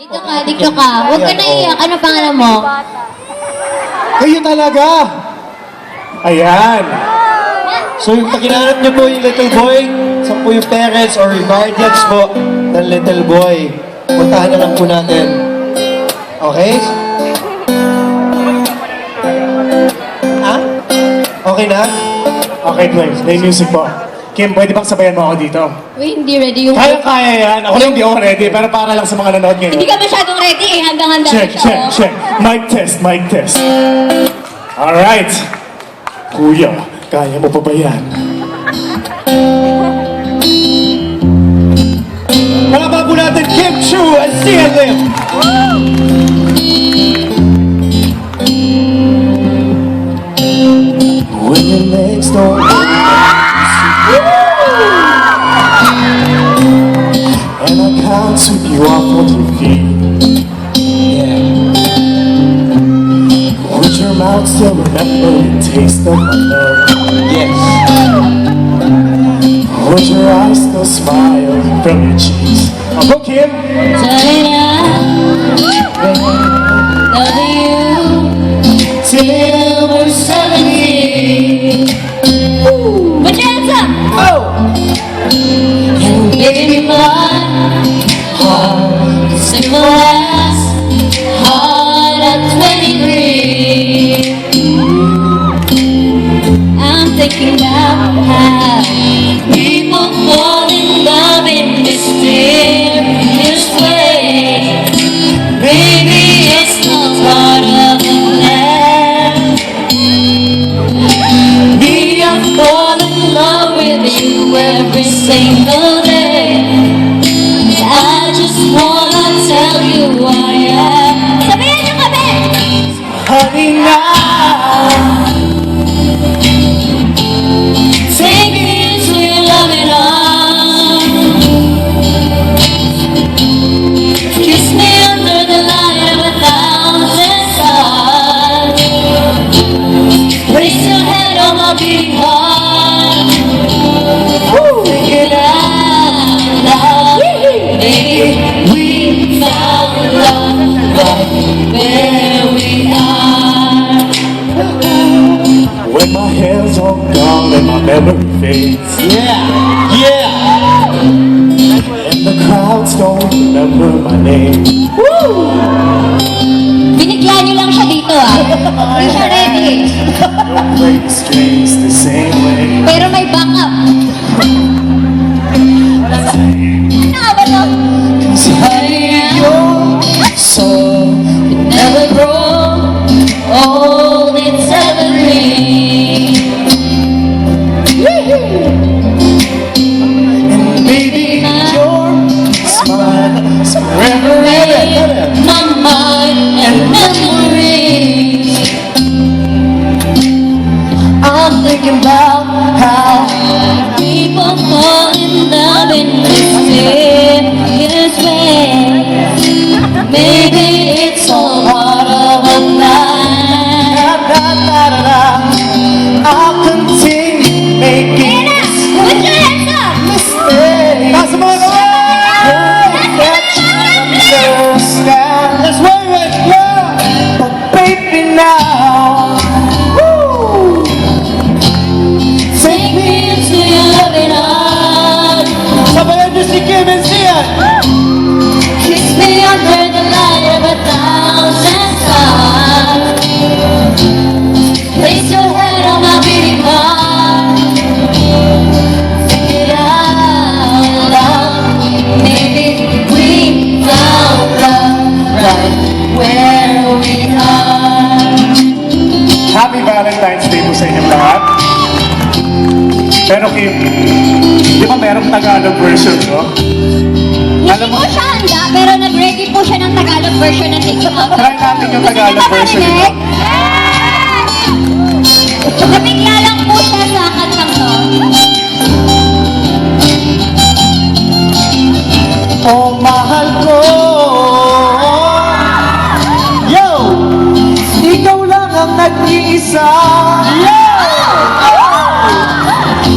Dito ka, dito ka. Huwag ka naiyak. Ano pangalan mo? Kayo talaga! Ayan. So, yung pakinanap niyo po yung little boy, sa po yung parents or yung guardians po ng little boy. Puntahan na lang po natin. Okay? Ha? Okay na? Okay, Glenn. May music po. Kim, pwede bang sabayan mo ako dito? Uy, hindi ready yung... Kaya-kaya yan. Ako lang hindi ako ready, pero para lang sa mga nanonood ngayon. Hindi ka masyadong ready eh. Hanggang-handa Check, na siya, check, oh. check. Mic test, mic test. Alright. Kuya, kaya mo pa ba yan? Mga bago natin, Kim Chu and Sia Lim. When your legs don't and I can't sweep you off of your feet. Yeah. Would your mouth still remember the taste of my love? Yes. Would your eyes still smile from your cheeks? I'll go, Kim. Till we're 70. Put your hands up. Oh! And baby, my heart is simple as heart at 23. I'm thinking about how people fall in love in mysterious ways. Maybe it's not part of the plan. Me, I fall in love with you every single day. I just wanna tell you who I am. Sabihin niyo kami! Honey, now. Take me into your loving arms. Kiss me under the light of 1,000 stars. Place your head on my beating heart. Figure it out, love. Baby, we found love right where we are. When my hair's all gone and my memory fades, Yeah! Yeah! and the crowds don't remember my name. Binigyan niyo lang siya dito ah. Hindi siya ready. You'll play the strings the same way. Pero may backup. Ano ba to? Cause honey, your soul Never grow old, it's evergreen. and baby, your smile is forever in My mind and memories. I'm thinking about how People fall in love in mysterious ways. Maybe it's all part of a plan. I'll continue making Put your hands up! mistakes. Nasa mga That you understand. Let's wave it! Yeah! But baby now, woo, Take me into your loving arms. Sabayan niyo si Kim and Sia! Kiss me under the light of 1,000 stars. Place your head on my beating heart. Figure it out, love. Maybe we found love right where we are. Happy Valentine's Day po sa inyong lahat. Pero Kim, di ba merong Tagalog version, no? Hindi po siya handa, pero nag-ready po siya ng Tagalog version ng TikTok. Try natin yung Gusto Tagalog niyo ba version marinig? nito. Nabigla lang po siya sa kantang to. Oh, mahal ko. Yo! Ikaw lang ang nag-iisa.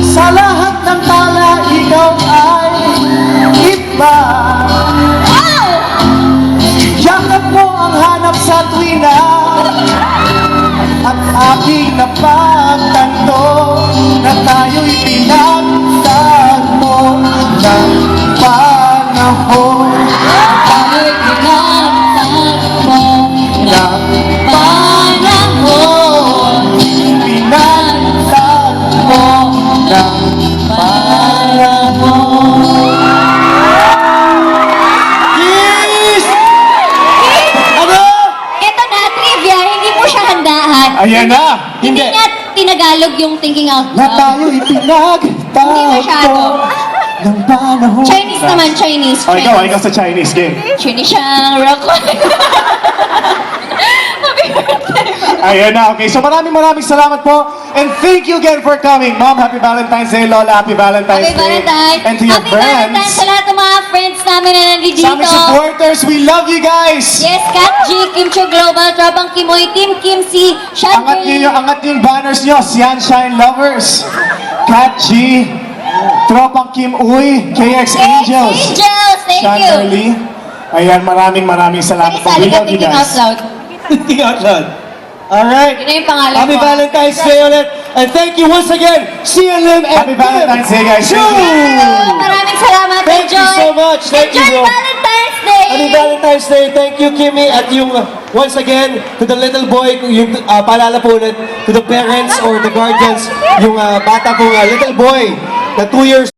Sa lahat ng tala, ikaw ay iba. Oh! tuwina at aking napagtanto na tayo'y pinagtagpo ng panahon. Tayo'y pinagtagpo Ng panahon. pinagtagpo ng panahon. Yes! Ano? Ito na, trivia, hindi mo siya handaan. Ayan na! Hindi niya tinagalog yung thinking out Na loud. tayo'y Hindi pinagtagpo masyado. ng panahon. Chinese naman, Chinese. O, ikaw sa Chinese game. Chinese siyang rock. Happy birthday. Ayan na, okay. So maraming salamat po. And thank you again for coming. Mom, happy Valentine's Day. Lola, happy Valentine's Happy Day. Valentine's. And to your Happy Valentine's sa friends, lahat ng mga friends namin na nandito. sa aming supporters, we love you guys. Yes, Kat G, Kim Cho Global, Tropang Kimoy, Team Kim C, Sean Angat Berlin. niyo yung banners niyo. Sunshine Lovers, Kat G, Tropang Kim Uy, KX Angels, Angels, thank Sean you. Burley. Ayan, maraming salamat po. Sali We ka love you thinking out guys. loud. Thinking out loud. Alright. Yun na yung pangalan Happy ko. Valentine's Day ulit. And thank you once again, CLM and Happy Valentine's Day, guys. Thank you. Hello, maraming salamat. Thank you Enjoy. so much. Thank you, Enjoy bro. Valentine's Day. Happy Valentine's Day. Thank you, Kimmy. At yung, once again, to the little boy, yung paalala po ulit, to the parents or the guardians, yung bata pong little boy na 2 years